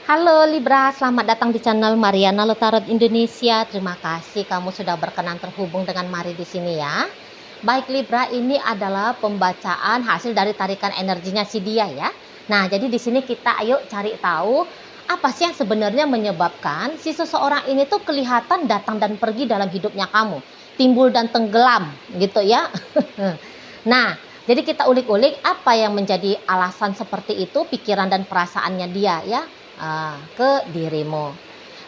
Halo Libra, selamat datang di channel Mariana Lotarot Indonesia. Terima kasih kamu sudah berkenan terhubung dengan Mari di sini ya. Baik Libra, ini adalah pembacaan hasil dari tarikan energinya si dia ya. Nah, jadi di sini kita ayo cari tahu apa sih yang sebenarnya menyebabkan si seseorang ini tuh kelihatan datang dan pergi dalam hidupnya kamu, timbul dan tenggelam gitu ya. Nah, jadi kita ulik-ulik apa yang menjadi alasan seperti itu, pikiran dan perasaannya dia ya. Ke dirimu.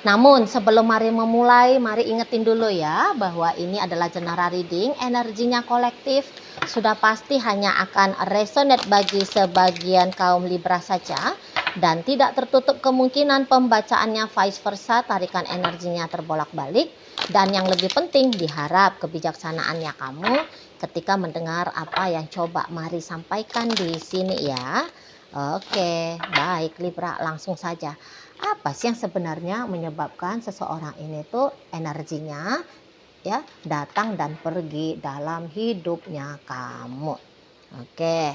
Namun sebelum mari memulai, mari ingetin dulu ya bahwa ini adalah general reading, energinya kolektif, sudah pasti hanya akan resonate bagi sebagian kaum Libra saja dan tidak tertutup kemungkinan pembacaannya vice versa, tarikan energinya terbolak-balik, dan yang lebih penting diharap kebijaksanaannya kamu ketika mendengar apa yang coba mari sampaikan di sini ya. Oke, baik Libra, langsung saja. Apa sih yang sebenarnya menyebabkan seseorang ini tuh energinya ya datang dan pergi dalam hidupnya kamu? Oke.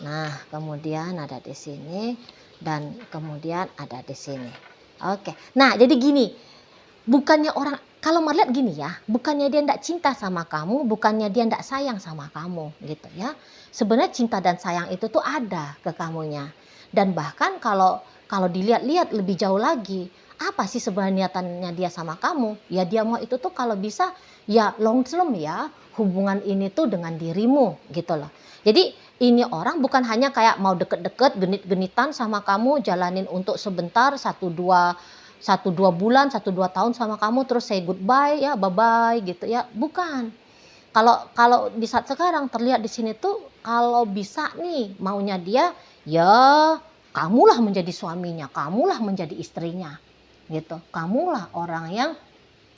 Nah, kemudian ada di sini dan kemudian ada di sini. Oke. Nah, jadi gini, bukannya orang kalau melihat gini ya, bukannya dia tidak cinta sama kamu, bukannya dia tidak sayang sama kamu gitu ya. Sebenarnya cinta dan sayang itu tuh ada ke kamunya. Dan bahkan kalau dilihat-lihat lebih jauh lagi, apa sih sebenarnya niatannya dia sama kamu? Ya dia mau itu tuh kalau bisa ya long term ya, hubungan ini tuh dengan dirimu gitu loh. Jadi ini orang bukan hanya kayak mau deket-deket, genit-genitan sama kamu, jalanin untuk sebentar, 1-2 bulan, 1-2 tahun sama kamu terus say goodbye ya, bye-bye gitu ya. Bukan. Kalau di saat sekarang terlihat di sini tuh kalau bisa nih maunya dia ya kamulah menjadi suaminya, kamulah menjadi istrinya gitu. Kamulah orang yang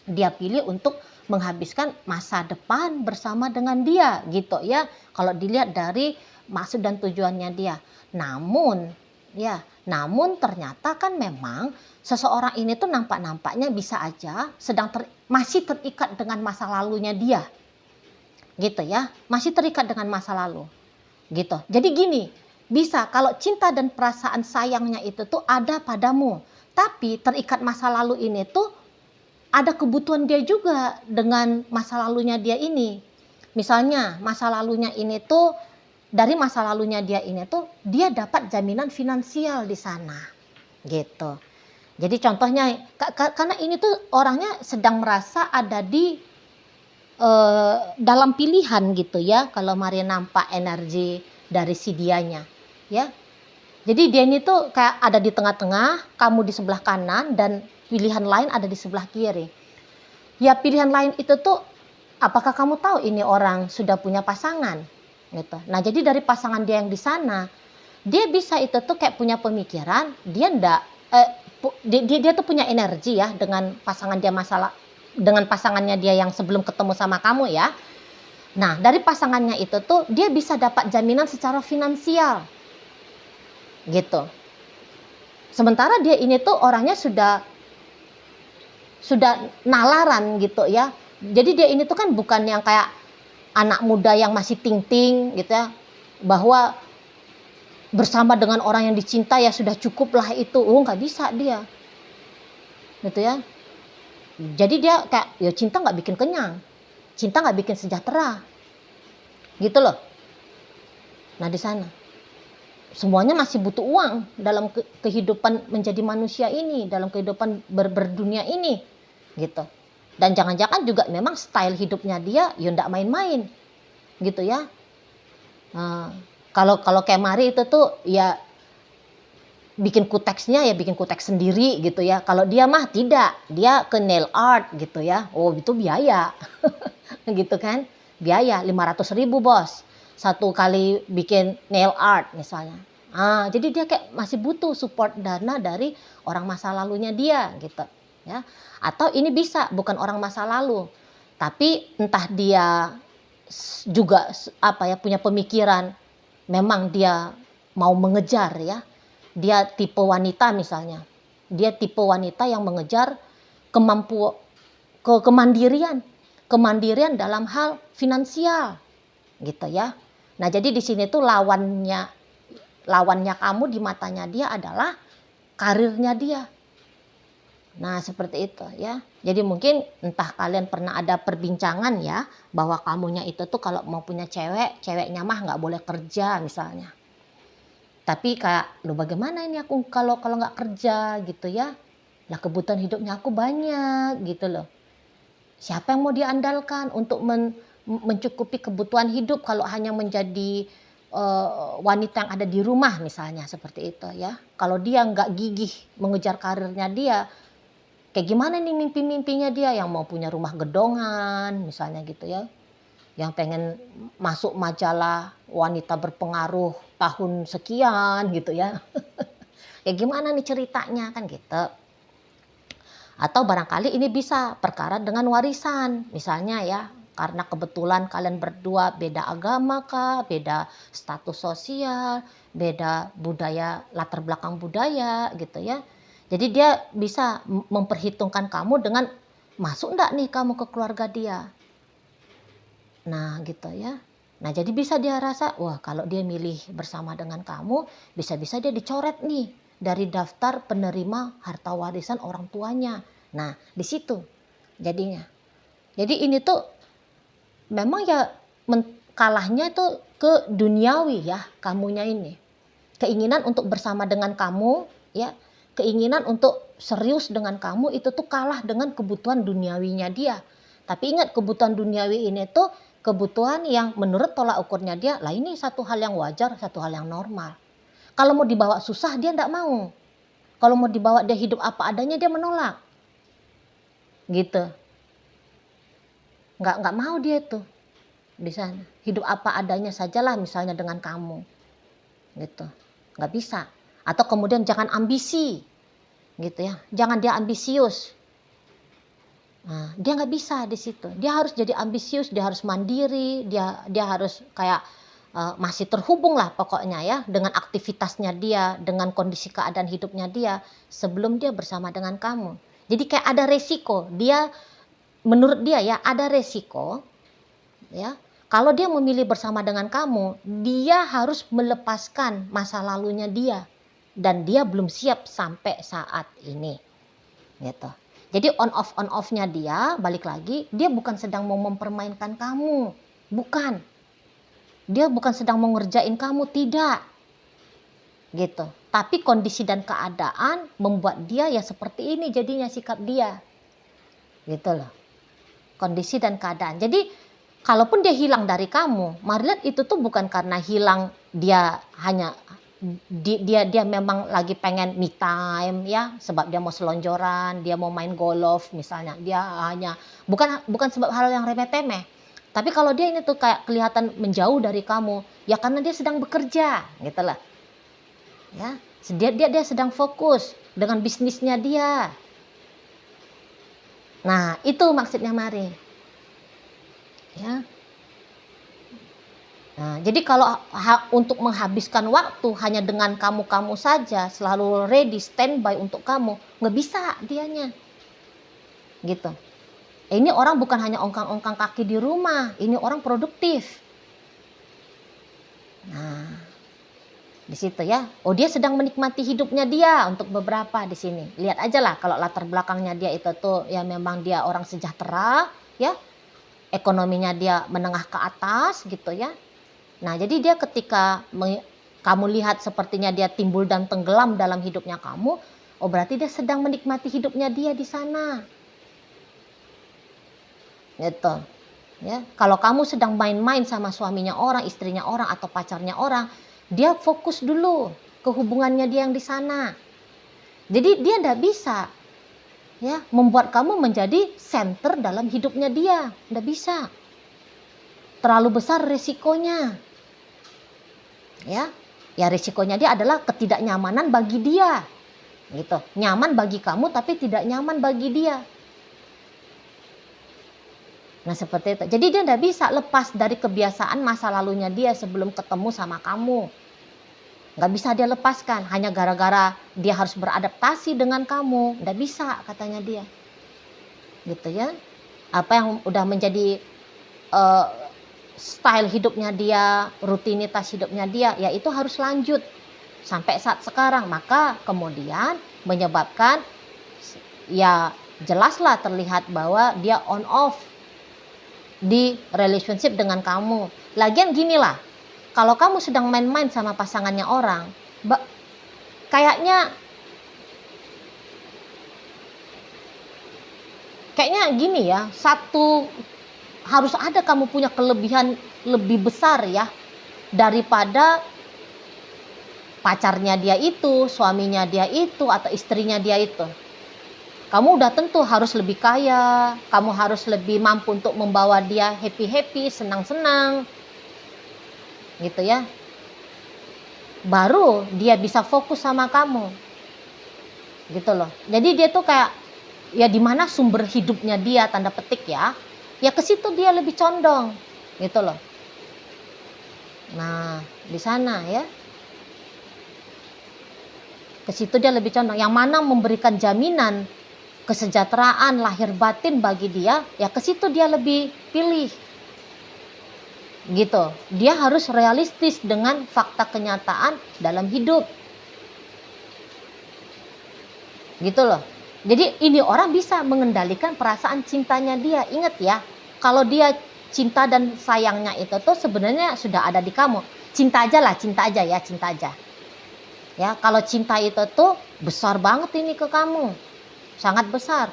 dia pilih untuk menghabiskan masa depan bersama dengan dia gitu ya. Kalau dilihat dari maksud dan tujuannya dia. Namun ternyata kan memang seseorang ini tuh nampaknya bisa aja masih terikat dengan masa lalunya dia. Gitu ya, masih terikat dengan masa lalu. Gitu. Jadi gini, bisa kalau cinta dan perasaan sayangnya itu tuh ada padamu, tapi terikat masa lalu ini tuh ada kebutuhan dia juga dengan masa lalunya dia ini. Misalnya masa lalunya ini tuh dari masa lalunya dia ini tuh dia dapat jaminan finansial di sana gitu. Jadi contohnya karena ini tuh orangnya sedang merasa ada di dalam pilihan gitu ya, kalau Maria nampak energi dari si dianya ya. Jadi dia ini tuh kayak ada di tengah-tengah, kamu di sebelah kanan dan pilihan lain ada di sebelah kiri. Ya pilihan lain itu tuh apakah kamu tahu ini orang sudah punya pasangan gitu. Nah, jadi dari pasangan dia yang di sana, dia bisa itu tuh kayak punya pemikiran, dia tuh punya energi ya dengan pasangannya dia yang sebelum ketemu sama kamu ya. Nah, dari pasangannya itu tuh dia bisa dapat jaminan secara finansial. Gitu. Sementara dia ini tuh orangnya sudah nalaran gitu ya. Jadi dia ini tuh kan bukan yang kayak anak muda yang masih ting-ting gitu ya, bahwa bersama dengan orang yang dicinta ya sudah cukup lah itu. Oh, nggak bisa dia. Gitu ya. Jadi dia kayak ya cinta nggak bikin kenyang. Cinta nggak bikin sejahtera. Gitu loh. Nah, di sana semuanya masih butuh uang dalam kehidupan menjadi manusia ini, dalam kehidupan berdunia ini gitu. Dan jangan-jangan juga memang style hidupnya dia ya ndak main-main gitu ya. Kalau kayak Mari itu tuh ya bikin kuteksnya ya bikin kuteks sendiri gitu ya. Kalau dia mah tidak, dia ke nail art gitu ya. Oh, itu biaya. Gitu kan. Biaya 500.000 bos. Satu kali bikin nail art misalnya. Jadi dia kayak masih butuh support dana dari orang masa lalunya dia gitu ya. Atau ini bisa bukan orang masa lalu, tapi entah dia juga punya pemikiran memang dia mau mengejar ya. Dia tipe wanita misalnya. Dia tipe wanita yang mengejar kemandirian dalam hal finansial gitu ya. Nah, jadi di sini tuh lawannya kamu di matanya dia adalah karirnya dia. Nah, seperti itu ya. Jadi mungkin entah kalian pernah ada perbincangan ya, bahwa kamunya itu tuh kalau mau punya cewek, ceweknya mah nggak boleh kerja misalnya. Tapi kayak, "Loh bagaimana ini aku kalau kalau nggak kerja?" gitu ya. Lah kebutuhan hidupnya aku banyak gitu loh. Siapa yang mau diandalkan untuk mencukupi kebutuhan hidup kalau hanya menjadi wanita yang ada di rumah misalnya seperti itu ya. Kalau dia nggak gigih mengejar karirnya dia, kayak gimana nih mimpi-mimpinya dia yang mau punya rumah gedongan misalnya gitu ya. Yang pengen masuk majalah wanita berpengaruh tahun sekian gitu ya. Kayak gimana nih ceritanya kan gitu. Atau barangkali ini bisa perkara dengan warisan. Misalnya ya, karena kebetulan kalian berdua beda agama kah, beda status sosial, beda budaya, latar belakang budaya gitu ya. Jadi dia bisa memperhitungkan kamu dengan masuk enggak nih kamu ke keluarga dia. Nah gitu ya. Nah jadi bisa dia rasa, wah kalau dia milih bersama dengan kamu, bisa-bisa dia dicoret nih dari daftar penerima harta warisan orang tuanya. Nah di situ jadinya. Jadi ini tuh memang ya kalahnya itu ke duniawi ya kamunya ini. Keinginan untuk bersama dengan kamu ya, keinginan untuk serius dengan kamu itu tuh kalah dengan kebutuhan duniawinya dia. Tapi ingat kebutuhan duniawi ini tuh kebutuhan yang menurut tolak ukurnya dia, lah ini satu hal yang wajar, satu hal yang normal. Kalau mau dibawa susah dia enggak mau. Kalau mau dibawa dia hidup apa adanya dia menolak. Gitu. Enggak mau dia tuh di sana. Hidup apa adanya sajalah misalnya dengan kamu. Gitu. Enggak bisa. Atau kemudian jangan ambisi. Gitu ya. Jangan dia ambisius. Nah, dia nggak bisa di situ. Dia harus jadi ambisius, dia harus mandiri, dia harus kayak masih terhubung lah pokoknya ya dengan aktivitasnya dia, dengan kondisi keadaan hidupnya dia sebelum dia bersama dengan kamu. Jadi kayak ada resiko. Dia menurut dia ya ada resiko ya. Kalau dia memilih bersama dengan kamu, dia harus melepaskan masa lalunya dia dan dia belum siap sampai saat ini. Gitu. Jadi on off-nya dia, balik lagi, dia bukan sedang mau mempermainkan kamu. Bukan. Dia bukan sedang mau ngerjain kamu, tidak. Gitu. Tapi kondisi dan keadaan membuat dia ya seperti ini jadinya sikap dia. Gitu loh. Kondisi dan keadaan. Jadi kalaupun dia hilang dari kamu, mari lihat itu tuh bukan karena hilang dia hanya dia memang lagi pengen me time ya, sebab dia mau selonjoran, dia mau main golf misalnya, dia hanya bukan sebab hal yang remeh-temeh. Tapi kalau dia ini tuh kayak kelihatan menjauh dari kamu, ya karena dia sedang bekerja, gitu lah. Ya, dia sedang fokus dengan bisnisnya dia. Nah, itu maksudnya mari. Ya. Nah, jadi kalau untuk menghabiskan waktu hanya dengan kamu-kamu saja, selalu ready, standby untuk kamu, nggak bisa dianya. Gitu. Ini orang bukan hanya ongkang-ongkang kaki di rumah, ini orang produktif. Nah, di situ ya. Oh, dia sedang menikmati hidupnya dia untuk beberapa di sini. Lihat aja lah kalau latar belakangnya dia itu tuh ya memang dia orang sejahtera, ya. Ekonominya dia menengah ke atas gitu ya. Nah, jadi dia ketika kamu lihat sepertinya dia timbul dan tenggelam dalam hidupnya kamu, oh berarti dia sedang menikmati hidupnya dia di sana. Gitu. Ya, kalau kamu sedang main-main sama suaminya orang, istrinya orang atau pacarnya orang, dia fokus dulu ke hubungannya dia yang di sana. Jadi dia enggak bisa ya membuat kamu menjadi center dalam hidupnya dia, enggak bisa. Terlalu besar resikonya. Ya risikonya dia adalah ketidaknyamanan bagi dia gitu, nyaman bagi kamu tapi tidak nyaman bagi dia. Nah seperti itu, jadi dia tidak bisa lepas dari kebiasaan masa lalunya dia sebelum ketemu sama kamu, nggak bisa dia lepaskan hanya gara-gara dia harus beradaptasi dengan kamu, nggak bisa katanya dia gitu ya. Apa yang udah menjadi style hidupnya dia, rutinitas hidupnya dia, ya itu harus lanjut sampai saat sekarang. Maka kemudian menyebabkan ya jelaslah terlihat bahwa dia on off di relationship dengan kamu. Lagian gini lah, kalau kamu sedang main-main sama pasangannya orang, kayaknya gini ya, satu harus ada kamu punya kelebihan lebih besar ya daripada pacarnya dia itu, suaminya dia itu, atau istrinya dia itu. Kamu udah tentu harus lebih kaya, kamu harus lebih mampu untuk membawa dia happy-happy, senang-senang, gitu ya. Baru dia bisa fokus sama kamu, gitu loh. Jadi dia tuh kayak, ya di mana sumber hidupnya dia, tanda petik ya ke situ dia lebih condong, gitu loh. Nah, di sana ya, ke situ dia lebih condong. Yang mana memberikan jaminan kesejahteraan lahir batin bagi dia, ya ke situ dia lebih pilih. Gitu. Dia harus realistis dengan fakta kenyataan dalam hidup. Gitu loh. Jadi ini orang bisa mengendalikan perasaan cintanya dia. Ingat ya, kalau dia cinta dan sayangnya itu tuh sebenarnya sudah ada di kamu. Cinta aja lah, cinta aja ya, cinta aja. Ya, kalau cinta itu tuh besar banget ini ke kamu. Sangat besar.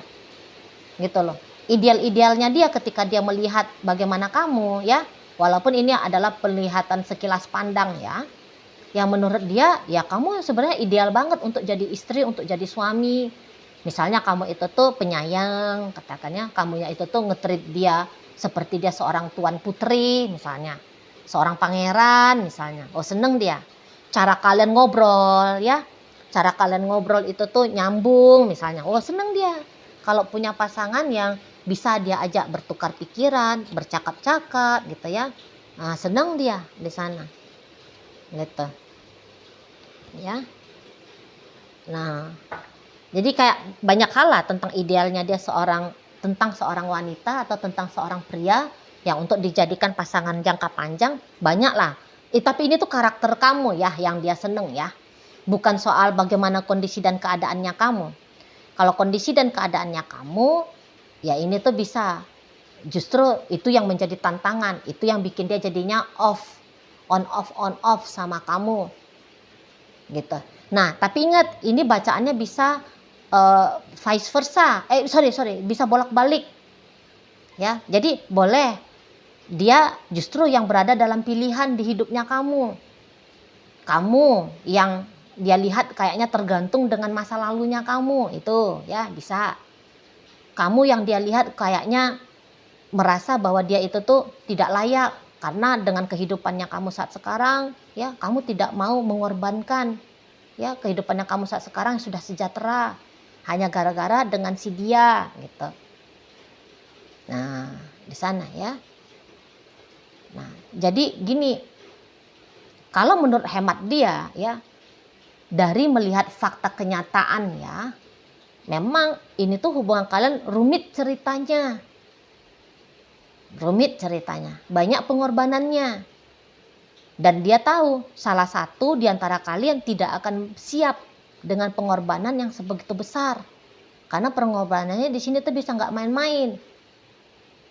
Gitu loh. Ideal-idealnya dia ketika dia melihat bagaimana kamu ya, walaupun ini adalah penglihatan sekilas pandang ya, yang menurut dia ya kamu sebenarnya ideal banget untuk jadi istri, untuk jadi suami. Misalnya kamu itu tuh penyayang, katakannya kamunya itu tuh nge-treat dia seperti dia seorang tuan putri misalnya, seorang pangeran misalnya. Oh, seneng dia. Cara kalian ngobrol ya, cara kalian ngobrol itu tuh nyambung misalnya. Oh, seneng dia. Kalau punya pasangan yang bisa dia ajak bertukar pikiran, bercakap-cakap gitu ya. Nah, seneng dia di sana. Gitu. Ya. Nah, jadi kayak banyak hal lah tentang idealnya dia tentang seorang wanita atau tentang seorang pria yang untuk dijadikan pasangan jangka panjang, banyak lah. Tapi ini tuh karakter kamu ya yang dia seneng ya. Bukan soal bagaimana kondisi dan keadaannya kamu. Kalau kondisi dan keadaannya kamu, ya ini tuh bisa. Justru itu yang menjadi tantangan. Itu yang bikin dia jadinya on off sama kamu. Gitu. Nah, tapi ingat ini bacaannya bisa vice versa. Bisa bolak-balik. Ya, jadi boleh dia justru yang berada dalam pilihan di hidupnya kamu. Kamu yang dia lihat kayaknya tergantung dengan masa lalunya kamu, itu ya bisa. Kamu yang dia lihat kayaknya merasa bahwa dia itu tuh tidak layak karena dengan kehidupannya kamu saat sekarang, ya kamu tidak mau mengorbankan ya kehidupannya kamu saat sekarang sudah sejahtera hanya gara-gara dengan si dia gitu. Nah, di sana ya. Nah, jadi gini, kalau menurut hemat dia ya, dari melihat fakta kenyataan ya, memang ini tuh hubungan kalian rumit ceritanya. Banyak pengorbanannya. Dan dia tahu salah satu di antara kalian tidak akan siap dengan pengorbanan yang sebegitu besar. Karena pengorbanannya di sini tuh bisa nggak main-main.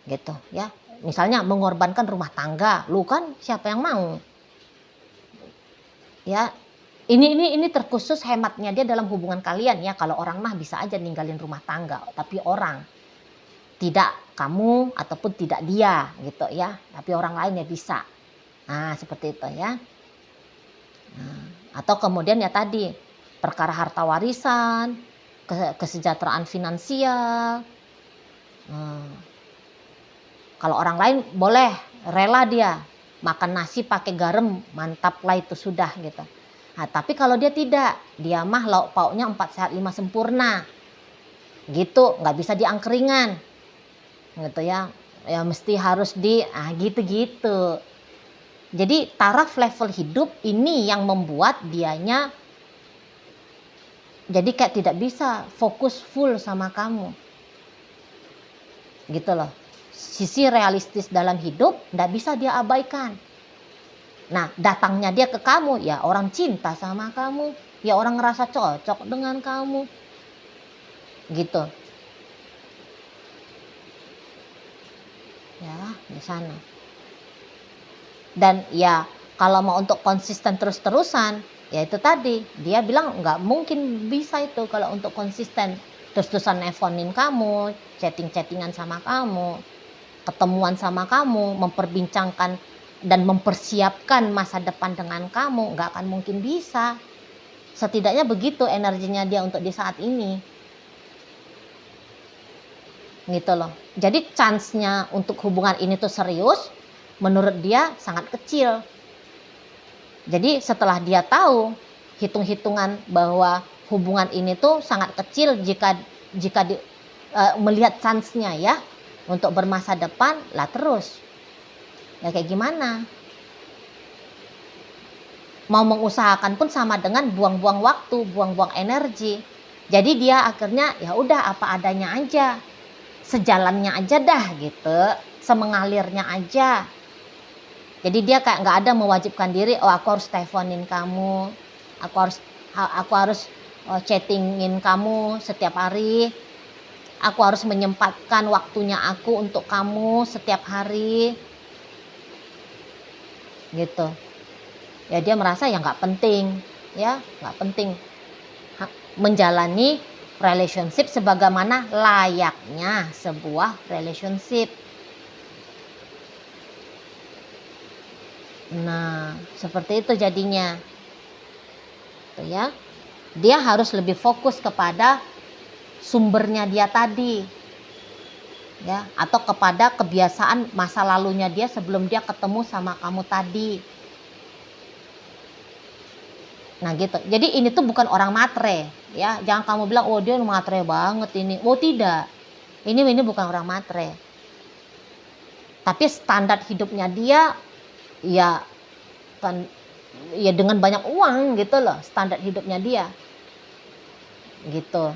Gitu ya. Misalnya mengorbankan rumah tangga, lu kan siapa yang mau? Ya, ini terkhusus hematnya dia dalam hubungan kalian ya. Kalau orang mah bisa aja ninggalin rumah tangga, tapi orang tidak kamu ataupun tidak dia gitu ya. Tapi orang lain ya bisa. Nah, seperti itu ya. Nah, atau kemudian ya tadi perkara harta warisan, kesejahteraan finansial. Kalau orang lain boleh rela dia makan nasi pakai garam, mantap lah itu sudah gitu. Nah, tapi kalau dia tidak, dia mah lauk pauknya 4 sehat 5 sempurna. Gitu, nggak bisa diangkringan. Gitu ya. Ya mesti harus gitu-gitu. Jadi taraf level hidup ini yang membuat dianya jadi kayak tidak bisa fokus full sama kamu. Gitu loh. Sisi realistis dalam hidup tidak bisa dia abaikan. Nah, datangnya dia ke kamu ya orang cinta sama kamu, ya orang ngerasa cocok dengan kamu gitu ya, di sana. Dan ya kalau mau untuk konsisten terus-terusan, ya itu tadi dia bilang nggak mungkin bisa itu kalau untuk konsisten terus-terusan nelfonin kamu, chatting-chattingan sama kamu, ketemuan sama kamu, memperbincangkan dan mempersiapkan masa depan dengan kamu, nggak akan mungkin bisa. Setidaknya begitu energinya dia untuk di saat ini. Gitu loh. Jadi chance-nya untuk hubungan ini tuh serius, menurut dia sangat kecil. Jadi setelah dia tahu hitung-hitungan bahwa hubungan ini tuh sangat kecil jika melihat chance-nya ya untuk bermasa depan, lah terus ya kayak gimana? Mau mengusahakan pun sama dengan buang-buang waktu, buang-buang energi. Jadi dia akhirnya ya udah apa adanya aja, sejalannya aja dah gitu, semengalirnya aja. Jadi dia kayak nggak ada mewajibkan diri, oh aku harus teleponin kamu, aku harus chattingin kamu setiap hari, aku harus menyempatkan waktunya aku untuk kamu setiap hari, gitu. Ya dia merasa ya nggak penting, ya nggak penting menjalani relationship sebagaimana layaknya sebuah relationship. Nah, seperti itu jadinya. Tuh ya. Dia harus lebih fokus kepada sumbernya dia tadi. Ya, atau kepada kebiasaan masa lalunya dia sebelum dia ketemu sama kamu tadi. Nah, gitu. Jadi ini tuh bukan orang matre, ya. Jangan kamu bilang, "Oh, dia matre banget ini." Oh, tidak. Ini bukan orang matre. Tapi standar hidupnya dia ya kan ya dengan banyak uang gitu loh, standar hidupnya dia gitu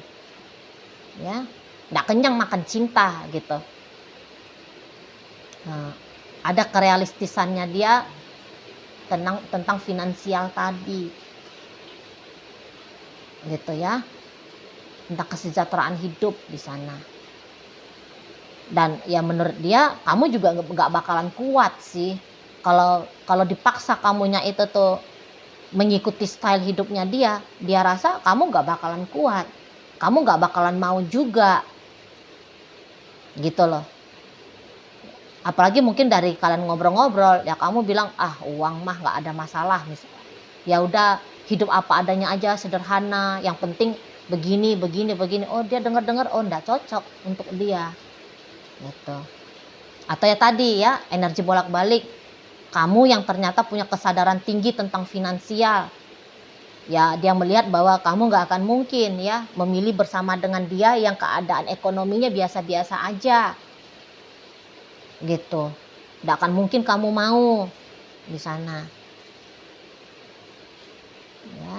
ya, nggak kenyang makan cinta gitu. Nah, ada kerealistisannya dia tentang finansial tadi gitu ya, tentang kesejahteraan hidup di sana. Dan ya menurut dia kamu juga nggak bakalan kuat sih kalau dipaksa kamunya itu tuh mengikuti style hidupnya dia rasa kamu gak bakalan kuat, kamu gak bakalan mau juga gitu loh. Apalagi mungkin dari kalian ngobrol-ngobrol ya kamu bilang uang mah gak ada masalah, misalnya ya udah hidup apa adanya aja, sederhana, yang penting begini. Oh dia dengar oh nggak cocok untuk dia gitu. Atau ya tadi ya energi bolak-balik, kamu yang ternyata punya kesadaran tinggi tentang finansial. Ya dia melihat bahwa kamu gak akan mungkin ya memilih bersama dengan dia yang keadaan ekonominya biasa-biasa aja. Gitu. Gak akan mungkin kamu mau di sana. Ya.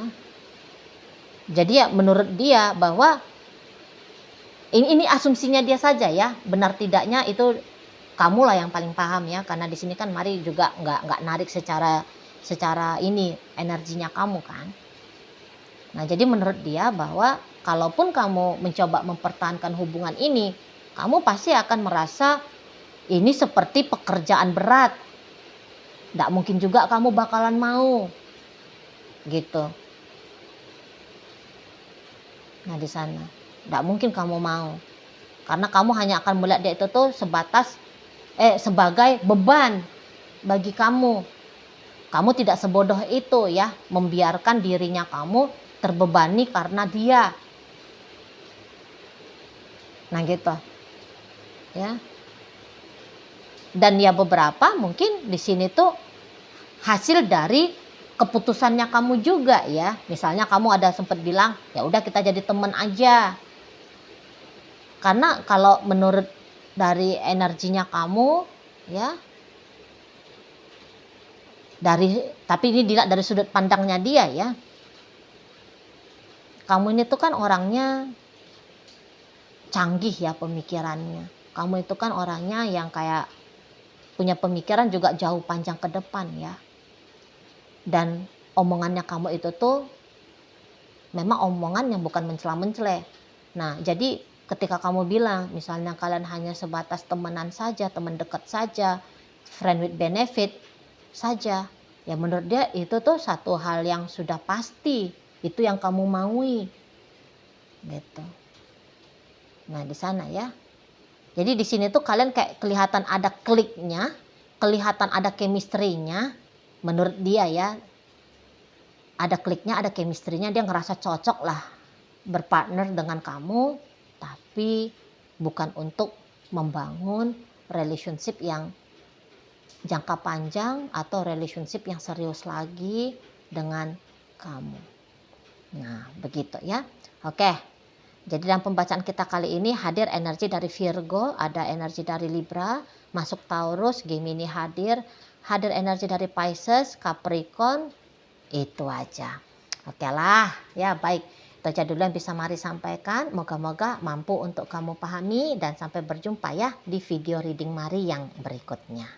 Jadi ya menurut dia bahwa ini asumsinya dia saja ya. Benar tidaknya itu kamulah yang paling paham ya, karena di sini kan Mari juga nggak narik secara ini energinya kamu kan. Nah, jadi menurut dia bahwa kalaupun kamu mencoba mempertahankan hubungan ini, kamu pasti akan merasa ini seperti pekerjaan berat. Nggak mungkin juga kamu bakalan mau. Gitu. Nah, di sana. Nggak mungkin kamu mau. Karena kamu hanya akan melihat dia itu tuh sebagai beban bagi kamu. Kamu tidak sebodoh itu ya, membiarkan dirinya kamu terbebani karena dia. Nah gitu. Ya. Dan ya beberapa mungkin di sini tuh hasil dari keputusannya kamu juga ya. Misalnya kamu ada sempat bilang, ya udah kita jadi teman aja. Karena kalau menurut dari energinya kamu ya, tapi ini dilihat dari sudut pandangnya dia ya. Kamu ini tuh kan orangnya canggih ya pemikirannya. Kamu itu kan orangnya yang kayak punya pemikiran juga jauh panjang ke depan ya. Dan omongannya kamu itu tuh memang omongan yang bukan mencela-mencela. Nah, jadi ketika kamu bilang misalnya kalian hanya sebatas temenan saja, teman dekat saja, friend with benefit saja, ya menurut dia itu tuh satu hal yang sudah pasti, itu yang kamu maui gitu. Nah, di sana ya. Jadi di sini tuh kalian kayak kelihatan ada kliknya, kelihatan ada chemistry-nya. Menurut dia ya, ada kliknya, ada chemistry-nya, dia ngerasa cocok lah berpartner dengan kamu, tapi bukan untuk membangun relationship yang jangka panjang atau relationship yang serius lagi dengan kamu. Nah, begitu ya. Oke. Jadi dalam pembacaan kita kali ini hadir energi dari Virgo, ada energi dari Libra, masuk Taurus, Gemini hadir energi dari Pisces, Capricorn, itu aja. Oke lah, ya baik. Itu aja dulu yang bisa Mari sampaikan. Moga-moga mampu untuk kamu pahami dan sampai berjumpa ya di video reading Mari yang berikutnya.